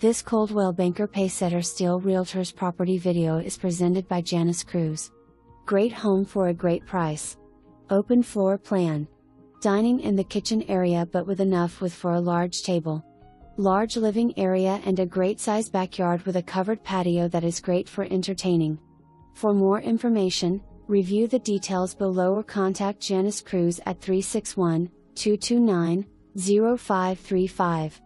This Coldwell Banker Pacesetter Steel Realtors property video is presented by Janice Cruz. Great home for a great price. Open floor plan. Dining in the kitchen area but with enough width for a large table. Large living area and a great size backyard with a covered patio that is great for entertaining. For more information, review the details below or contact Janice Cruz at 361-229-0535.